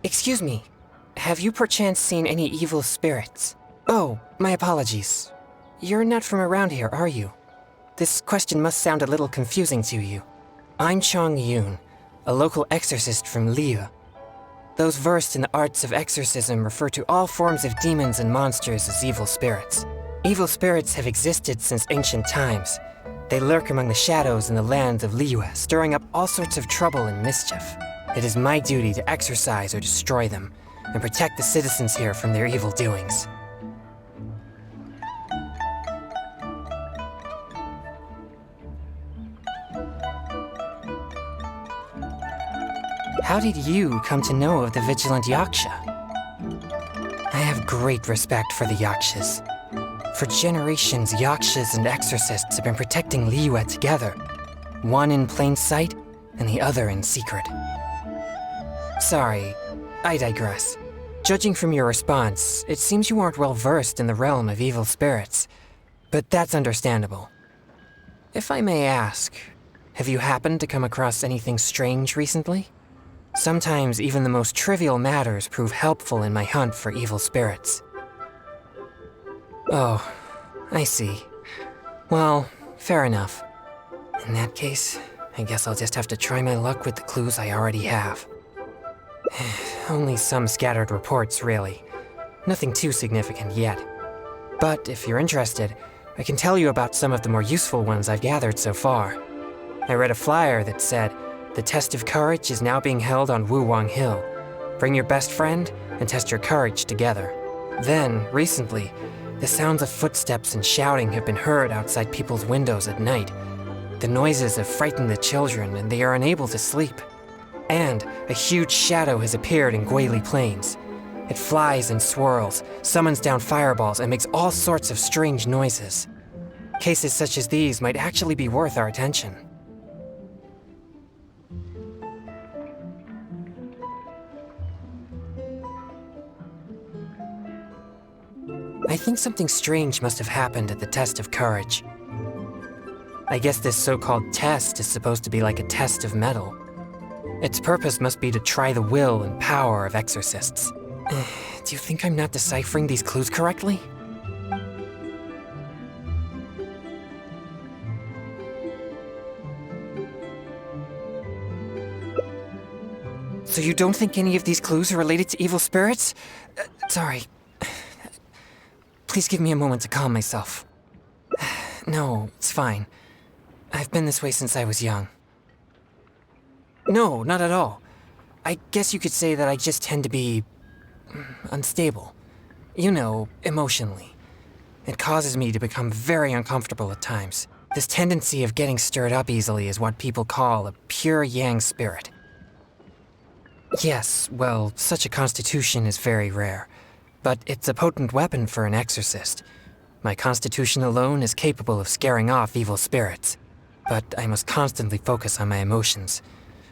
Excuse me, have you perchance seen any evil spirits? Oh, my apologies. You're not from around here, are you? This question must sound a little confusing to you. I'm Chongyun, a local exorcist from Liyue. Those versed in the arts of exorcism refer to all forms of demons and monsters as evil spirits. Evil spirits have existed since ancient times. They lurk among the shadows in the lands of Liyue, stirring up all sorts of trouble and mischief. It is my duty to exorcise or destroy them, and protect the citizens here from their evil doings. How did you come to know of the Vigilant Yaksha? I have great respect for the Yakshas. For generations, Yakshas and exorcists have been protecting Liyue together, one in plain sight and the other in secret. Sorry, I digress. Judging from your response, it seems you aren't well versed in the realm of evil spirits, but that's understandable. If I may ask, have you happened to come across anything strange recently? Sometimes even the most trivial matters prove helpful in my hunt for evil spirits. Oh, I see. Well, fair enough. In that case, I guess I'll just have to try my luck with the clues I already have. Only some scattered reports, really. Nothing too significant yet. But if you're interested, I can tell you about some of the more useful ones I've gathered so far. I read a flyer that said, "The test of courage is now being held on Wuwang Hill. Bring your best friend and test your courage together." Then, recently, the sounds of footsteps and shouting have been heard outside people's windows at night. The noises have frightened the children and they are unable to sleep. And a huge shadow has appeared in Guili Plains. It flies and swirls, summons down fireballs, and makes all sorts of strange noises. Cases such as these might actually be worth our attention. I think something strange must have happened at the test of courage. I guess this so-called test is supposed to be like a test of metal. Its purpose must be to try the will and power of exorcists. Do you think I'm not deciphering these clues correctly? So you don't think any of these clues are related to evil spirits? Sorry. Please give me a moment to calm myself. No, it's fine. I've been this way since I was young. No, not at all. I guess you could say that I just tend to be unstable. You know, emotionally. It causes me to become very uncomfortable at times. This tendency of getting stirred up easily is what people call a pure yang spirit. Yes, well, such a constitution is very rare, but it's a potent weapon for an exorcist. My constitution alone is capable of scaring off evil spirits, but I must constantly focus on my emotions.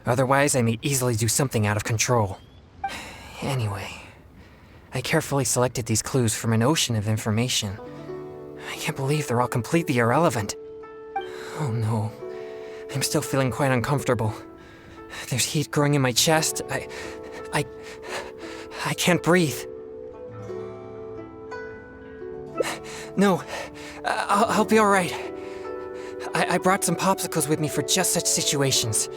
Otherwise, I may easily do something out of control. Anyway, I carefully selected these clues from an ocean of information. I can't believe they're all completely irrelevant. Oh no, I'm still feeling quite uncomfortable. There's heat growing in my chest. I can't breathe. No, I'll be all right. I brought some popsicles with me for just such situations.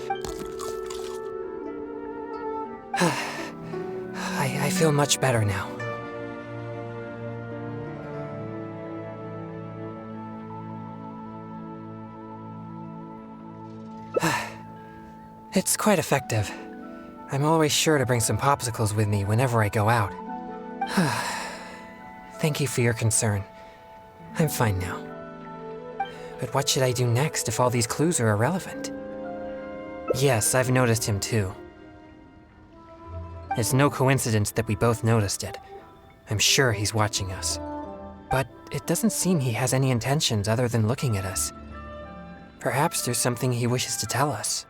I feel much better now. It's quite effective. I'm always sure to bring some popsicles with me whenever I go out. Thank you for your concern. I'm fine now. But what should I do next if all these clues are irrelevant? Yes, I've noticed him too. It's no coincidence that we both noticed it. I'm sure he's watching us. But it doesn't seem he has any intentions other than looking at us. Perhaps there's something he wishes to tell us.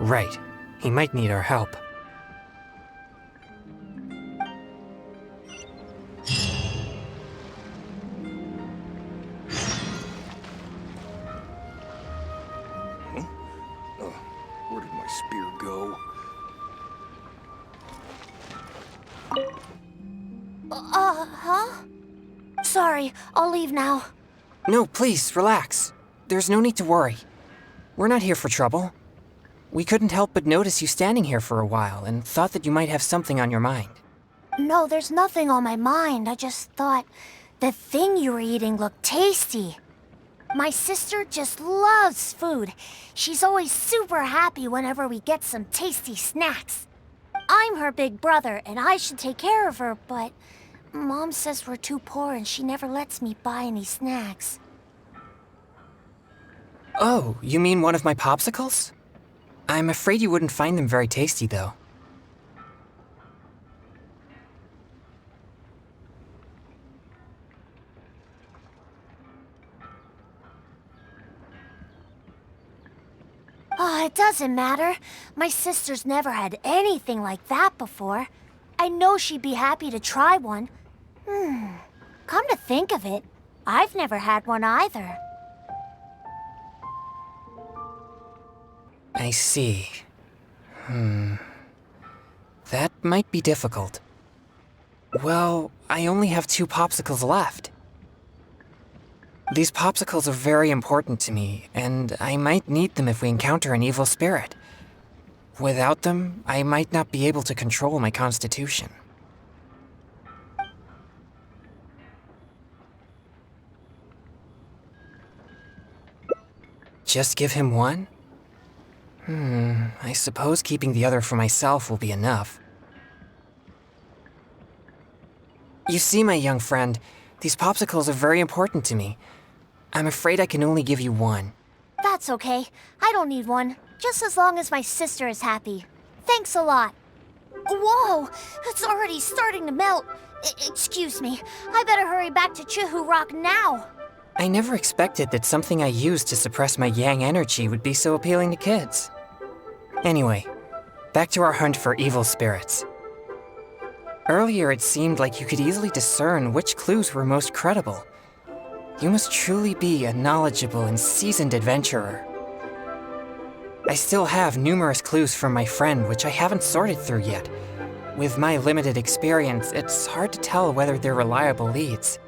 Right, he might need our help. Where did my spear go? Huh? Sorry, I'll leave now. No, please, relax. There's no need to worry. We're not here for trouble. We couldn't help but notice you standing here for a while and thought that you might have something on your mind. No, there's nothing on my mind. I just thought the thing you were eating looked tasty. My sister just loves food. She's always super happy whenever we get some tasty snacks. I'm her big brother, and I should take care of her, but Mom says we're too poor and she never lets me buy any snacks. Oh, you mean one of my popsicles? I'm afraid you wouldn't find them very tasty, though. Oh, it doesn't matter. My sister's never had anything like that before. I know she'd be happy to try one. Come to think of it, I've never had one either. I see. That might be difficult. Well, I only have 2 popsicles left. These popsicles are very important to me, and I might need them if we encounter an evil spirit. Without them, I might not be able to control my constitution. Just give him one? I suppose keeping the other for myself will be enough. You see, my young friend, these popsicles are very important to me. I'm afraid I can only give you one. That's okay. I don't need one, just as long as my sister is happy. Thanks a lot. Whoa, it's already starting to melt. Excuse me, I better hurry back to Chihu Rock now. I never expected that something I used to suppress my yang energy would be so appealing to kids. Anyway, back to our hunt for evil spirits. Earlier it seemed like you could easily discern which clues were most credible. You must truly be a knowledgeable and seasoned adventurer. I still have numerous clues from my friend which I haven't sorted through yet. With my limited experience, it's hard to tell whether they're reliable leads.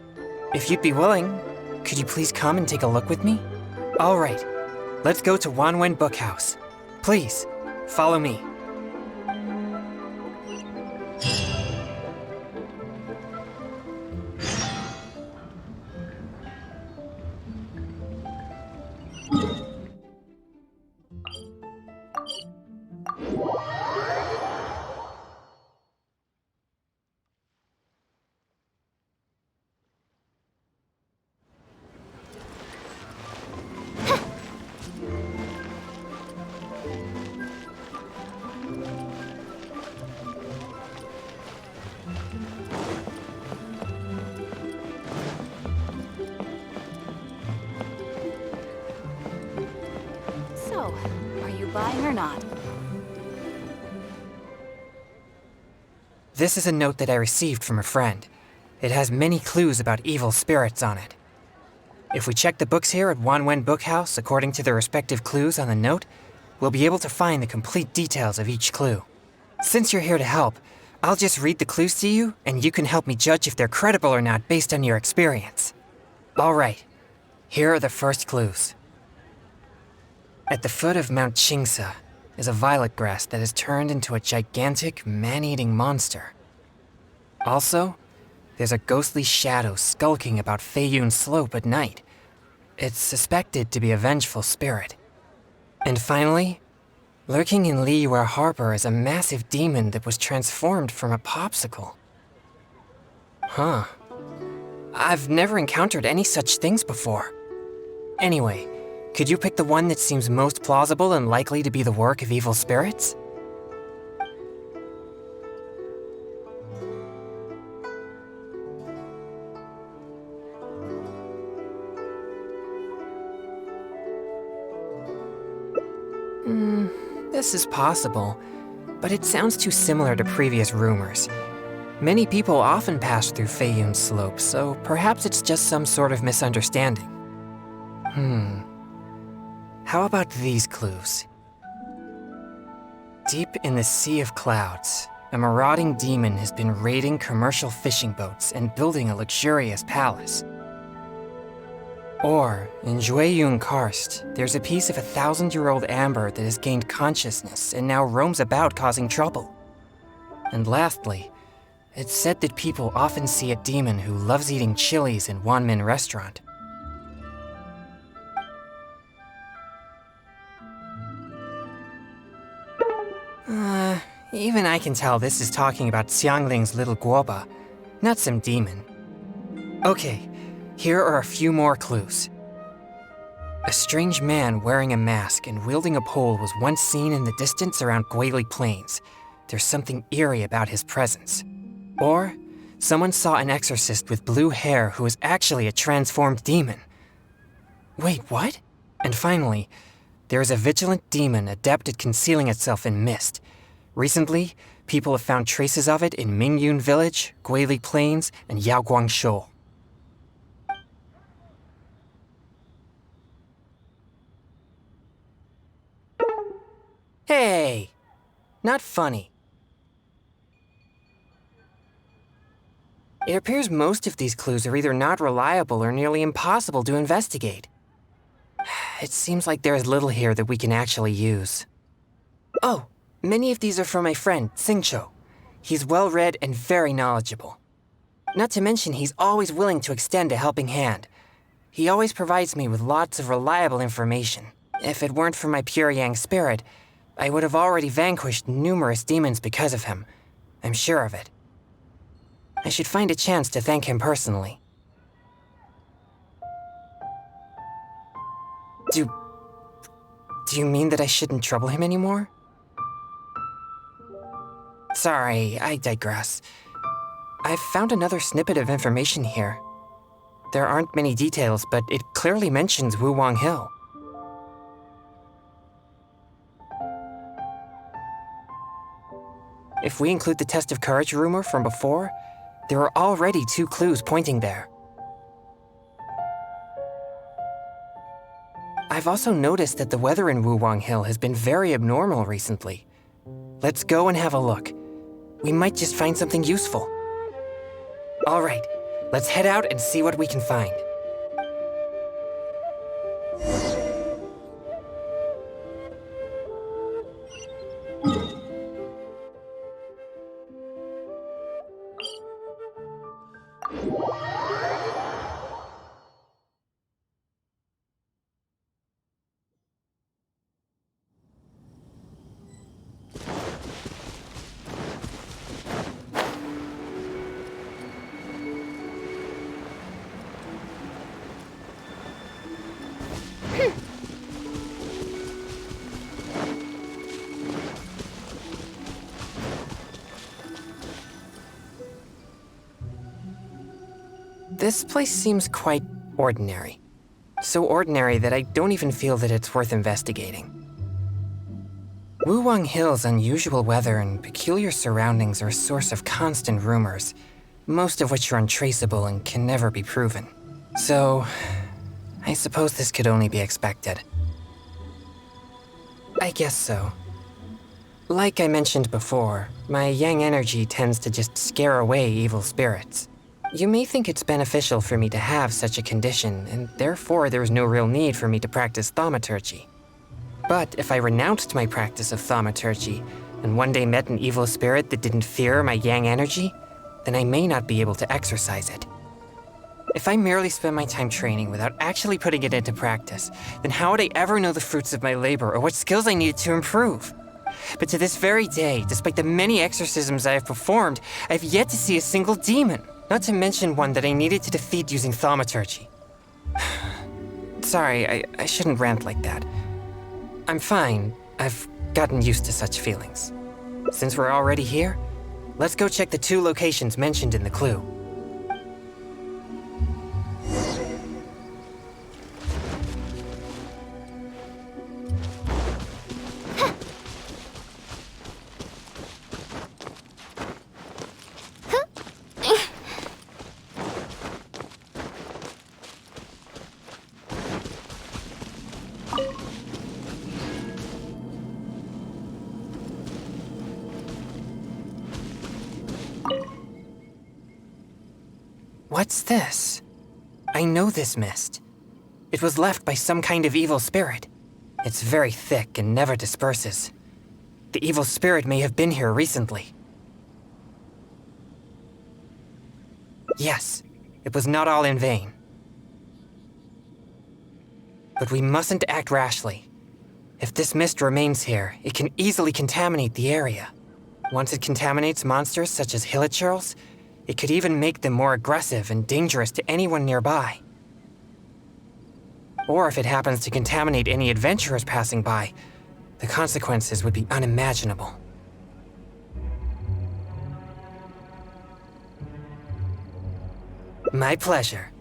If you'd be willing, could you please come and take a look with me? All right, let's go to Wanwen Bookhouse. Please, follow me. So, are you buying or not? This is a note that I received from a friend. It has many clues about evil spirits on it. If we check the books here at Wanwen Bookhouse according to the respective clues on the note, we'll be able to find the complete details of each clue. Since you're here to help, I'll just read the clues to you, and you can help me judge if they're credible or not based on your experience. All right, here are the first clues. At the foot of Mount Chingsa is a violet grass that has turned into a gigantic, man-eating monster. Also, there's a ghostly shadow skulking about Feiyun Slope at night. It's suspected to be a vengeful spirit. And finally, lurking in Liyue Harbor is a massive demon that was transformed from a popsicle. Huh, I've never encountered any such things before. Anyway, could you pick the one that seems most plausible and likely to be the work of evil spirits? This is possible, but it sounds too similar to previous rumors. Many people often pass through Feiyun's slope, so perhaps it's just some sort of misunderstanding. How about these clues? Deep in the Sea of Clouds, a marauding demon has been raiding commercial fishing boats and building a luxurious palace. Or, in Jueyun Karst, there's a piece of 1,000-year-old amber that has gained consciousness and now roams about causing trouble. And lastly, it's said that people often see a demon who loves eating chilies in Wanmin Restaurant. Even I can tell this is talking about Xiangling's little guoba, not some demon. Okay, here are a few more clues. A strange man wearing a mask and wielding a pole was once seen in the distance around Guili Plains. There's something eerie about his presence. Or, someone saw an exorcist with blue hair who was actually a transformed demon. Wait, what? And finally, there is a vigilant demon adept at concealing itself in mist. Recently, people have found traces of it in Mingyun Village, Guili Plains, and Yaoguang Shoal. Hey! Not funny. It appears most of these clues are either not reliable or nearly impossible to investigate. It seems like there is little here that we can actually use. Oh, many of these are from my friend, Xingqiu. He's well-read and very knowledgeable. Not to mention, he's always willing to extend a helping hand. He always provides me with lots of reliable information. If it weren't for my pure yang spirit, I would have already vanquished numerous demons because of him. I'm sure of it. I should find a chance to thank him personally. Do you mean that I shouldn't trouble him anymore? Sorry, I digress. I've found another snippet of information here. There aren't many details, but it clearly mentions Wuwang Hill. If we include the test of courage rumor from before, there are already 2 clues pointing there. I've also noticed that the weather in Wuwang Hill has been very abnormal recently. Let's go and have a look. We might just find something useful. All right, let's head out and see what we can find. This place seems quite ordinary. So ordinary that I don't even feel that it's worth investigating. Wuwang Hill's unusual weather and peculiar surroundings are a source of constant rumors, most of which are untraceable and can never be proven. So, I suppose this could only be expected. I guess so. Like I mentioned before, my yang energy tends to just scare away evil spirits. You may think it's beneficial for me to have such a condition, and therefore there's no real need for me to practice thaumaturgy. But if I renounced my practice of thaumaturgy, and one day met an evil spirit that didn't fear my yang energy, then I may not be able to exercise it. If I merely spend my time training without actually putting it into practice, then how would I ever know the fruits of my labor or what skills I needed to improve? But to this very day, despite the many exorcisms I have performed, I have yet to see a single demon. Not to mention one that I needed to defeat using thaumaturgy. Sorry, I shouldn't rant like that. I'm fine. I've gotten used to such feelings. Since we're already here, let's go check the 2 locations mentioned in the clue. What's this? I know this mist. It was left by some kind of evil spirit. It's very thick and never disperses. The evil spirit may have been here recently. Yes, it was not all in vain. But we mustn't act rashly. If this mist remains here, it can easily contaminate the area. Once it contaminates monsters such as hilichurls, it could even make them more aggressive and dangerous to anyone nearby. Or if it happens to contaminate any adventurers passing by, the consequences would be unimaginable. My pleasure.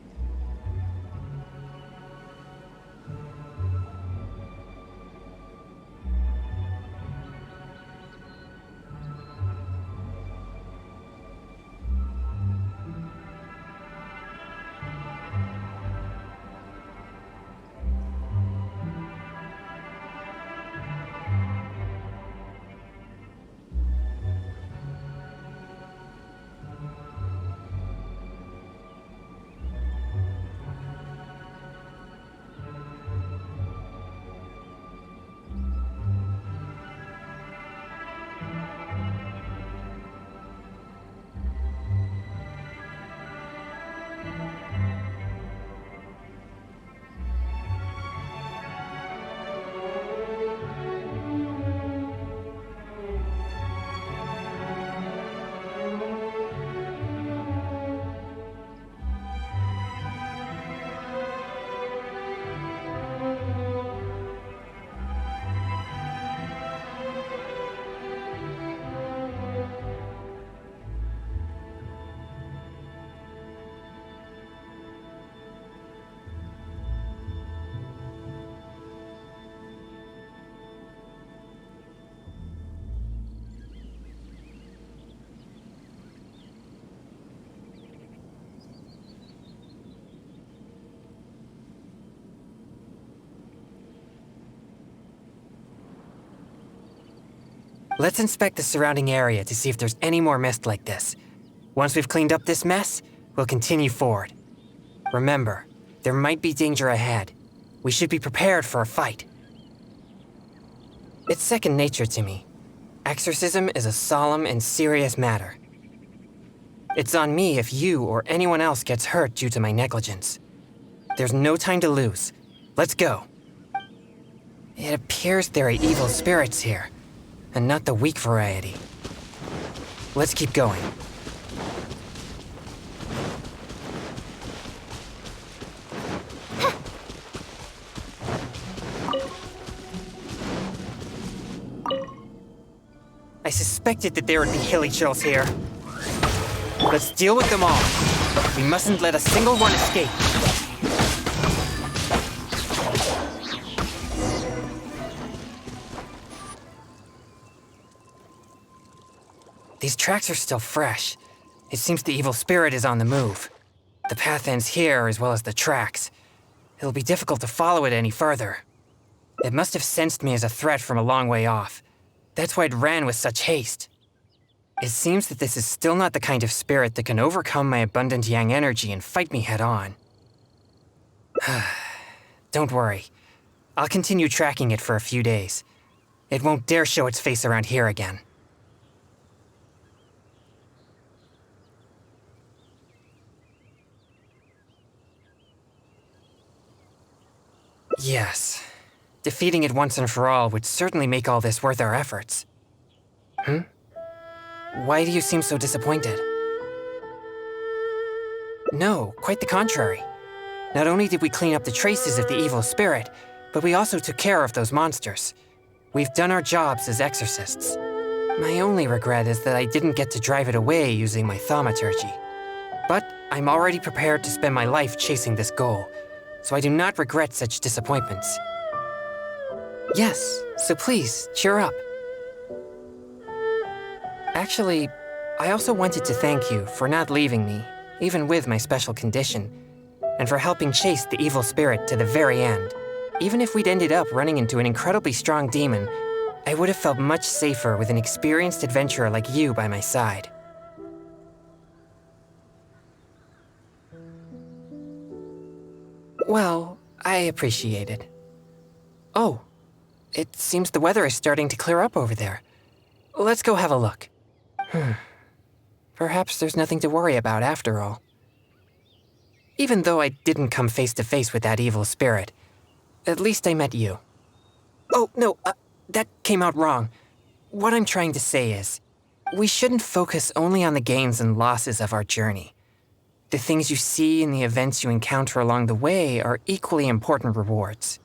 Let's inspect the surrounding area to see if there's any more mist like this. Once we've cleaned up this mess, we'll continue forward. Remember, there might be danger ahead. We should be prepared for a fight. It's second nature to me. Exorcism is a solemn and serious matter. It's on me if you or anyone else gets hurt due to my negligence. There's no time to lose. Let's go. It appears there are evil spirits here, and not the weak variety. Let's keep going. I suspected that there would be hilichurls here. Let's deal with them all. We mustn't let a single one escape. These tracks are still fresh. It seems the evil spirit is on the move. The path ends here as well as the tracks. It'll be difficult to follow it any further. It must have sensed me as a threat from a long way off. That's why it ran with such haste. It seems that this is still not the kind of spirit that can overcome my abundant yang energy and fight me head on. Don't worry. I'll continue tracking it for a few days. It won't dare show its face around here again. Yes. Defeating it once and for all would certainly make all this worth our efforts. Why do you seem so disappointed? No, quite the contrary. Not only did we clean up the traces of the evil spirit, but we also took care of those monsters. We've done our jobs as exorcists. My only regret is that I didn't get to drive it away using my thaumaturgy. But I'm already prepared to spend my life chasing this goal, so I do not regret such disappointments. Yes, so please, cheer up. Actually, I also wanted to thank you for not leaving me, even with my special condition, and for helping chase the evil spirit to the very end. Even if we'd ended up running into an incredibly strong demon, I would have felt much safer with an experienced adventurer like you by my side. Well, I appreciate it. Oh, it seems the weather is starting to clear up over there. Let's go have a look. Perhaps there's nothing to worry about after all. Even though I didn't come face to face with that evil spirit, at least I met you. Oh, no, that came out wrong. What I'm trying to say is, we shouldn't focus only on the gains and losses of our journey. The things you see and the events you encounter along the way are equally important rewards.